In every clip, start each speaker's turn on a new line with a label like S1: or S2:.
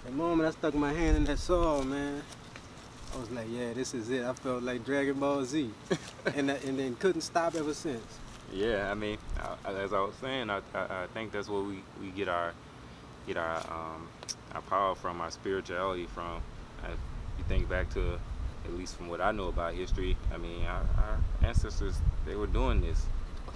S1: The moment I stuck my hand in that saw, man, I was like, yeah, this is it. I felt like Dragon Ball Z, and then couldn't stop ever since.
S2: Yeah, I mean, as I was saying, I think that's where we get our power from, our spirituality from. If you think back to, at least from what I know about history, I mean, our ancestors, they were doing this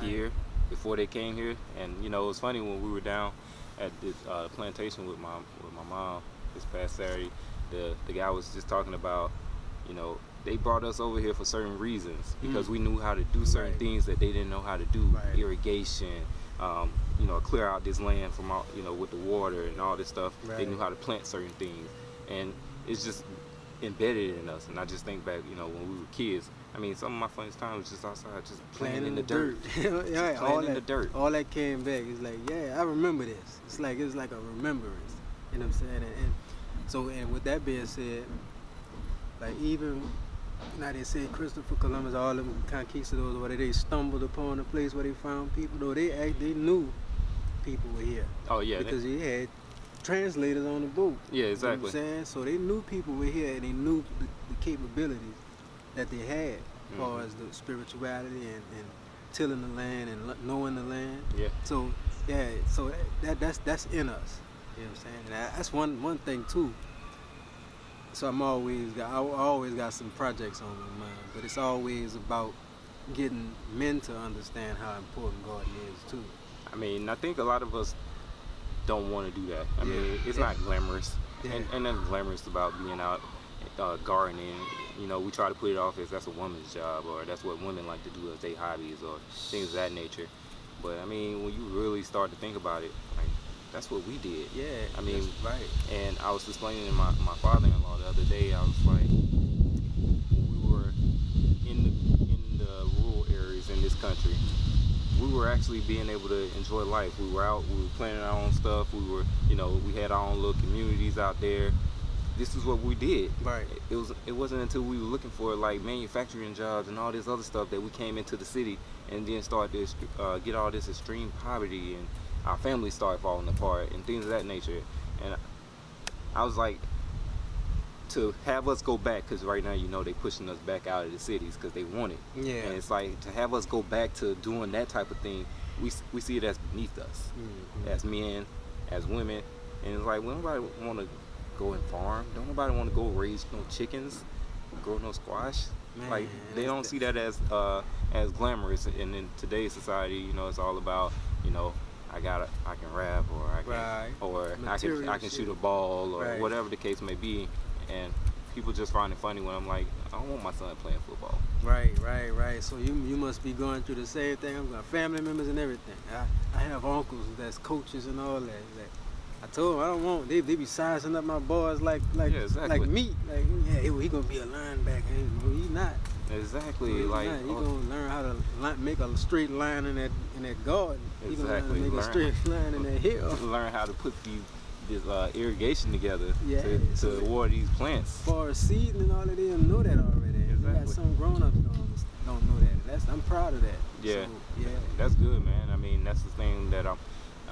S2: here before they came here. And you know, it was funny when we were down at this plantation with my mom this past Saturday. The guy was just talking about, you know, they brought us over here for certain reasons because we knew how to do certain things that they didn't know how to do. Irrigation, you know, clear out this land from all, you know, with the water and all this stuff. They knew how to plant certain things, and it's just embedded in us. And I just think back, you know, when we were kids. I mean, some of my funniest times was just outside, just playing in the dirt. Playing in the dirt.
S1: All that came back. It's like, yeah, I remember this. It's like a remembrance. You know what I'm saying? And with that being said, like even now they say Christopher Columbus, all them conquistadors, whether they stumbled upon a place where they found people, though they knew people were here.
S2: Oh yeah,
S1: because he had translators on the boat.
S2: Yeah, exactly.
S1: You know what I'm saying? So they knew people were here, and they knew the capabilities that they had as far as the spirituality and tilling the land and knowing the land.
S2: Yeah.
S1: So yeah, so that's in us. You know what I'm saying? And that's one thing too. So I always got some projects on my mind, but it's always about getting men to understand how important gardening is too.
S2: I mean, I think a lot of us don't want to do that. I mean, it's not glamorous, and nothing glamorous about being out gardening. You know, we try to put it off as that's a woman's job, or that's what women like to do as their hobbies, or things of that nature. But I mean, when you really start to think about it, like, that's what we did.
S1: Yeah,
S2: I mean,
S1: right.
S2: And I was explaining to my father-in-law the other day. I was like, when we were in the rural areas in this country, we were actually being able to enjoy life. We were out, we were planting our own stuff. We were, you know, we had our own little communities out there. This is what we did.
S1: Right.
S2: It wasn't until we were looking for like manufacturing jobs and all this other stuff that we came into the city and then started to get all this extreme poverty, and our families started falling apart and things of that nature. And I was like, to have us go back, because right now, you know, they pushing us back out of the cities because they want it.
S1: Yeah.
S2: And it's like, to have us go back to doing that type of thing, we see it as beneath us, as men, as women. And it's like, well, nobody want to go and farm. Don't nobody want to go raise no chickens, grow no squash.
S1: Man,
S2: like, they don't see that as glamorous. And in today's society, you know, it's all about, you know, I can rap, or I can shoot a ball, or whatever the case may be. And people just find it funny when I'm like, I don't want my son playing football.
S1: Right. So you must be going through the same thing. I've got family members and everything. I have uncles that's coaches and all that. Like, I told them I don't want. They be sizing up my boys like
S2: exactly.
S1: like meat. Like, yeah, he gonna be a linebacker. No, he not.
S2: Exactly.
S1: He
S2: like
S1: not. He gonna learn how to make a straight line in that garden. He gonna learn how to make a straight line in that hill.
S2: Learn how to put this irrigation together to water these plants.
S1: As far as seeding and all of them know that already. Exactly. You got some grown-ups don't know that. I'm proud of that.
S2: Yeah.
S1: So, yeah.
S2: That's good, man. I mean, that's the thing that I'm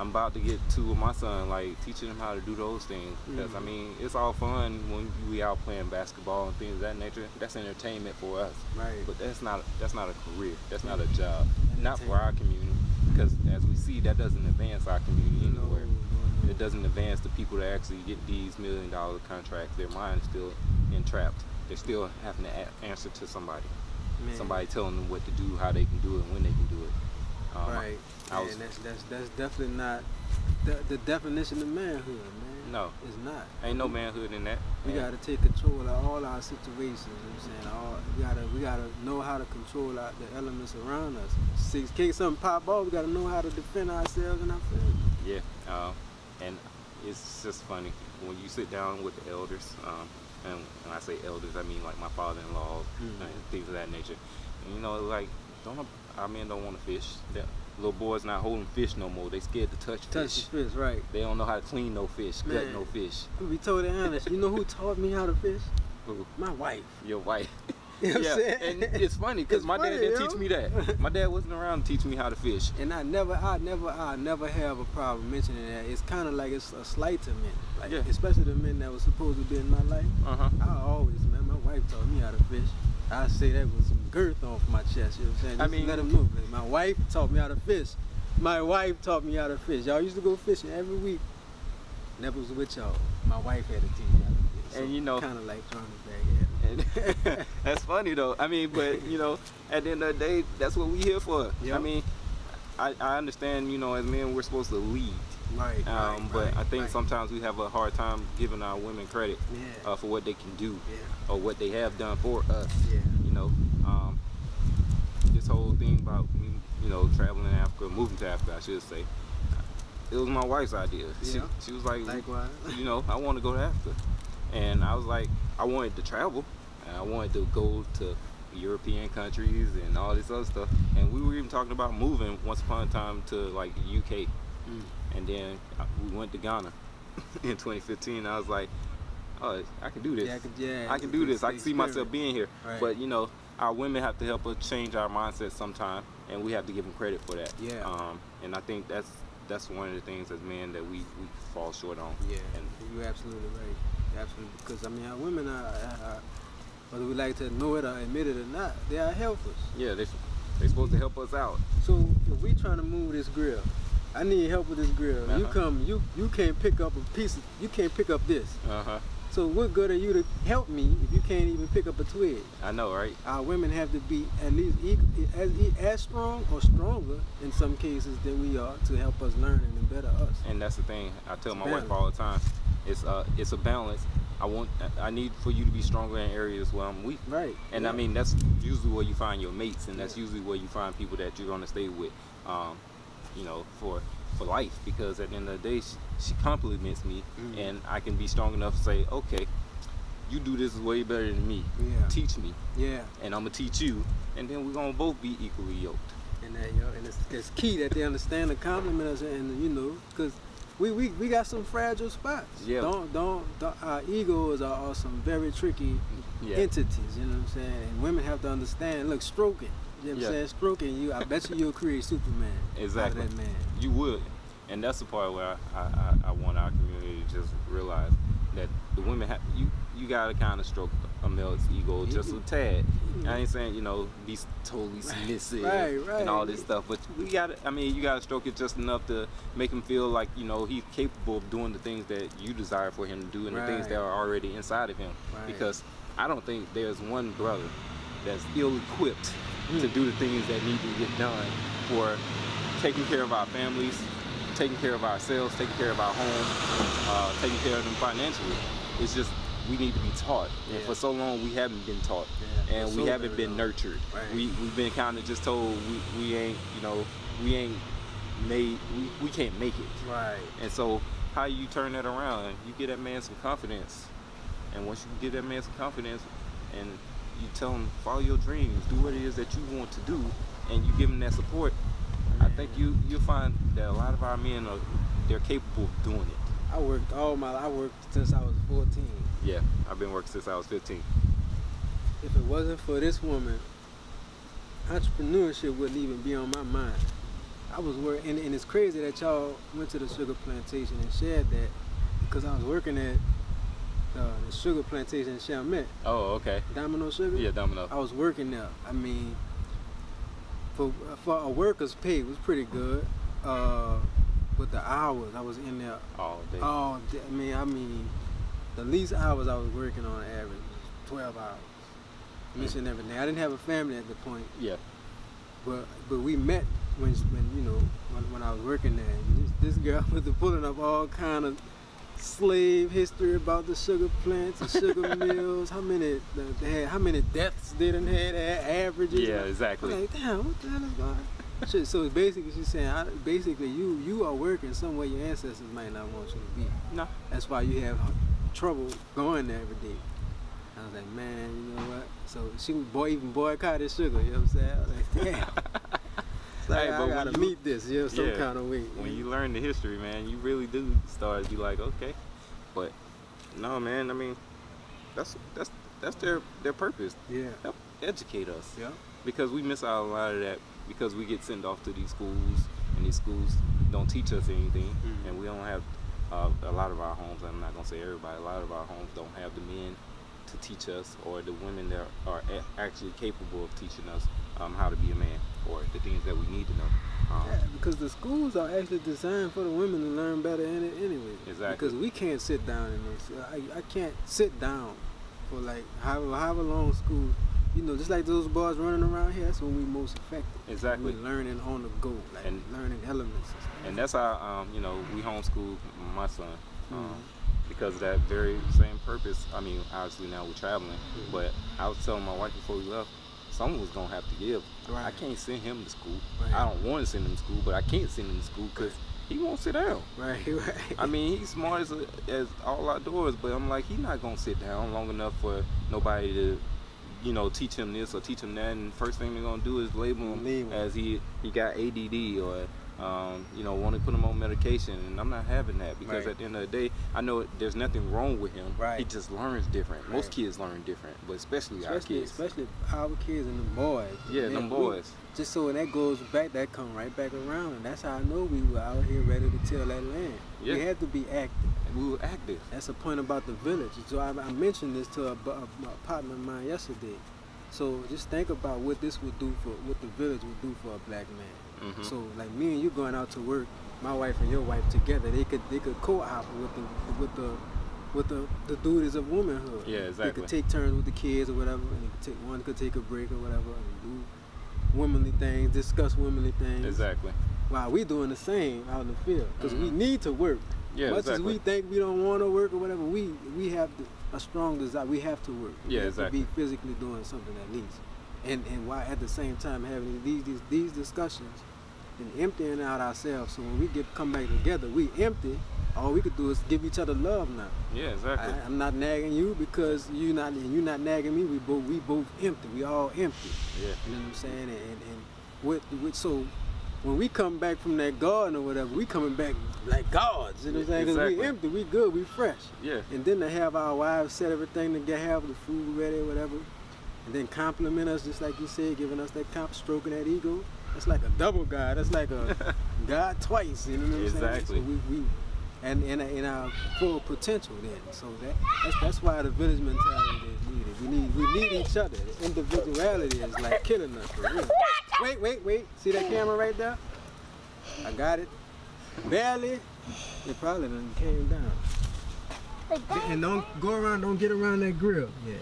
S2: about to get to with my son, like teaching him how to do those things. Because I mean, it's all fun when we out playing basketball and things of that nature. That's entertainment for us.
S1: Right.
S2: But that's not a career. That's not a job. Not for our community. Because as we see, that doesn't advance our community anywhere. It doesn't advance the people that actually get these $1 million contracts. Their mind is still entrapped. They're still having to answer to somebody. Man. Somebody telling them what to do, how they can do it, and when they can do it.
S1: Right. And that's definitely not the definition of manhood, man.
S2: No.
S1: It's not.
S2: Ain't no manhood in that.
S1: We gotta take control of all our situations, you know what I'm saying? We gotta know how to control the elements around us. In case something pop off, we gotta know how to defend ourselves and our family.
S2: Yeah. And it's just funny when you sit down with the elders, and when I say elders, I mean like my father-in-law and things of that nature. And, you know, like, our men don't want to fish. Little boys not holding fish no more. They scared to touch fish.
S1: Touch the fish, right.
S2: They don't know how to clean no fish, gut no fish.
S1: To be totally honest, you know who taught me how to fish?
S2: Who?
S1: My wife.
S2: Your wife.
S1: You know what I'm saying?
S2: And it's funny because
S1: It's
S2: my dad
S1: funny,
S2: didn't
S1: yo.
S2: teach me that. My dad wasn't around to teach me how to fish.
S1: And I never have a problem mentioning that. It's kind of like it's a slight to men, like
S2: Yeah.
S1: especially the men that was supposed to be in my life. I always, man, my wife taught me how to fish. I say that with some girth off my chest. You know what I'm saying? Just to let them know, man. My wife taught me how to fish. My wife taught me how to fish. Y'all used to go fishing every week. Never was with y'all. My wife had to teach me how to fish. So
S2: And you know,
S1: kind of like trying to bag at
S2: and that's funny though. I mean, but you know, at the end of the day, that's what we here for.
S1: Yep.
S2: I mean, I understand, you know, as men we're supposed to lead.
S1: Right.
S2: But I think sometimes we have a hard time giving our women credit for what they can do or what they have done for us.
S1: Yeah.
S2: You know, this whole thing about me, you know, traveling in Africa, moving to Africa, I should say. It was my wife's idea.
S1: Yeah.
S2: She was like,
S1: Likewise.
S2: you know, I want to go to Africa. And I was like, I wanted to travel. And I wanted to go to European countries and all this other stuff. And we were even talking about moving once upon a time to like UK. And then we went to Ghana in 2015. I was like, oh, I can do this. I can do this. I can see myself being here.
S1: Right.
S2: But, you know, our women have to help us change our mindset sometime. And we have to give them credit for that.
S1: Yeah.
S2: And I think that's one of the things as men that we fall short on.
S1: Yeah,
S2: and
S1: you're absolutely right. Absolutely, because I mean, our women are, whether we like to know it or admit it or not, they are helpers.
S2: Yeah, they're supposed to help us out.
S1: So if we trying to move this grill, I need help with this grill. You come, you can't pick up a piece. You can't pick up this. So what good are you to help me if you can't even pick up a twig?
S2: I know, right?
S1: Our women have to be at least as strong or stronger in some cases than we are to help us learn and better us.
S2: And that's the thing. I tell my wife all the time. It's a balance. I need for you to be stronger in areas where I'm weak.
S1: Right.
S2: And I mean, that's usually where you find your mates, and that's usually where you find people that you're gonna stay with. You know, for life, because at the end of the day, she compliments me, and I can be strong enough to say, okay, you do this way better than me.
S1: Yeah.
S2: Teach me.
S1: Yeah.
S2: And I'm gonna teach you, and then we're gonna both be equally yoked.
S1: And that, and it's key that they understand the compliment us, and you know, because we got some fragile spots.
S2: Yeah.
S1: Don't our egos are some very tricky entities. You know what I'm saying? And women have to understand. Look, stroking. You know what I'm saying? Stroking you, I bet you'll create Superman.
S2: Exactly.
S1: Out of that man.
S2: You would. And that's the part where I want our community to just realize that the women have, you gotta kind of stroke a male's ego just a tad. I ain't saying, you know, be totally submissive and all this stuff, but you gotta stroke it just enough to make him feel like, you know, he's capable of doing the things that you desire for him to do and the things that are already inside of him. Because I don't think there's one brother that's ill-equipped to do the things that need to get done for taking care of our families, taking care of ourselves, taking care of our home, taking care of them financially. It's just we need to be taught. And for so long we haven't been taught, and we haven't been nurtured. We've been kind of just told we ain't, you know, we ain't made, we can't make it.
S1: Right.
S2: And so how you turn that around? You give that man some confidence, and once you give that man some confidence, and you tell him follow your dreams, do what it is that you want to do, and you give him that support, I think you'll find that a lot of our men they're capable of doing it.
S1: I worked since I was 14.
S2: Yeah, I've been working since I was 15.
S1: If it wasn't for this woman, entrepreneurship wouldn't even be on my mind. I was working, and it's crazy that y'all went to the sugar plantation and shared that, because I was working at the sugar plantation in Chalmette.
S2: Oh, okay.
S1: Domino Sugar?
S2: Yeah, Domino.
S1: I was working there. I mean, for a worker's pay, it was pretty good. But the hours, I was in there
S2: all day.
S1: I mean, the least hours I was working on average was 12 hours. Missing everything. I didn't have a family at the point.
S2: Yeah.
S1: But we met when you know, when I was working there. And this girl was pulling up all kind of slave history about the sugar plants, the sugar mills, how many deaths they done had, averages.
S2: Yeah, exactly.
S1: I'm like, damn, what the hell is going on? So basically, she's saying, you are working somewhere your ancestors might not want you to be.
S2: No.
S1: That's why you have trouble going there every day. I was like, man, you know what? So she even boycotted sugar. You know what I'm saying? I was like, damn. It's like, I gotta meet this, you know, some kind of way.
S2: When you learn the history, man, you really do start to be like, okay. But no, man, I mean, that's their purpose.
S1: Yeah.
S2: educate us.
S1: Yeah.
S2: Because we miss out a lot of that because we get sent off to these schools, and these schools don't teach us anything, and we don't have a lot of our homes. I'm not gonna say everybody. A lot of our homes don't have the men to teach us, or the women that are actually capable of teaching us how to be a man, or the things that we need to know.
S1: Yeah, because the schools are actually designed for the women to learn better in it anyway.
S2: Exactly.
S1: Because we can't sit down in those. I can't sit down for like however long school. You know, just like those boys running around here, that's when we most effective.
S2: Exactly.
S1: We're learning on the go, like
S2: And-
S1: learning elements. And stuff.
S2: And that's how, you know, we homeschool my son because of that very same purpose. I mean, obviously now we're traveling, but I was telling my wife before we left, someone was going to have to give.
S1: Right.
S2: I can't send him to school.
S1: Right.
S2: I don't want to send him to school, but I can't send him to school because he won't sit down.
S1: Right.
S2: I mean, he's smart as all outdoors, but I'm like, he's not going to sit down long enough for nobody to, you know, teach him this or teach him that, and first thing they're gonna do is label him as he got ADD or you know, want to put him on medication, and I'm not having that because at the end of the day, I know there's nothing wrong with him.
S1: Right.
S2: He just learns different. Most kids learn different, but especially our kids.
S1: Especially our kids and the boys.
S2: Yeah, them boys.
S1: Just so when that goes back, that come right back around, and that's how I know we were out here ready to till that land.
S2: Yeah.
S1: We had to be active.
S2: And we were active.
S1: That's the point about the village. So I mentioned this to a partner of mine yesterday. So just think about what this would do for, what the village would do for a black man. So like me and you going out to work, my wife and your wife together, they could co-op with the duties of womanhood.
S2: Yeah, exactly.
S1: They could take turns with the kids or whatever, and one could take a break or whatever, and do womanly things, discuss womanly things.
S2: Exactly.
S1: While we doing the same out in the field, because we need to work.
S2: Yeah,
S1: Much
S2: exactly.
S1: as we think we don't want to work or whatever, we have a strong desire. We have to work.
S2: Yeah,
S1: we have
S2: exactly.
S1: to be physically doing something at least, and while at the same time having these discussions and emptying out ourselves. So when we come back together, we empty. All we could do is give each other love now.
S2: Yeah, exactly.
S1: I'm not nagging you because you're not nagging me. We both empty. We all empty.
S2: Yeah.
S1: You know what I'm saying? And so when we come back from that garden or whatever, we coming back like gods. You know what I'm saying? 'Cause
S2: Exactly.
S1: we empty, we good, we fresh.
S2: Yeah.
S1: And then to have our wives set everything to have the food ready or whatever, and then compliment us just like you said, giving us that stroking that ego. That's like a double God. That's like a God twice. You know what I'm
S2: Exactly.
S1: saying? So we and in our full potential then. So that's why the village mentality is needed. We need each other. The individuality is like killing us for real. Wait. See that camera right there? I got it. Barely. It probably done came down. And don't go around, don't get around that grill. Yeah.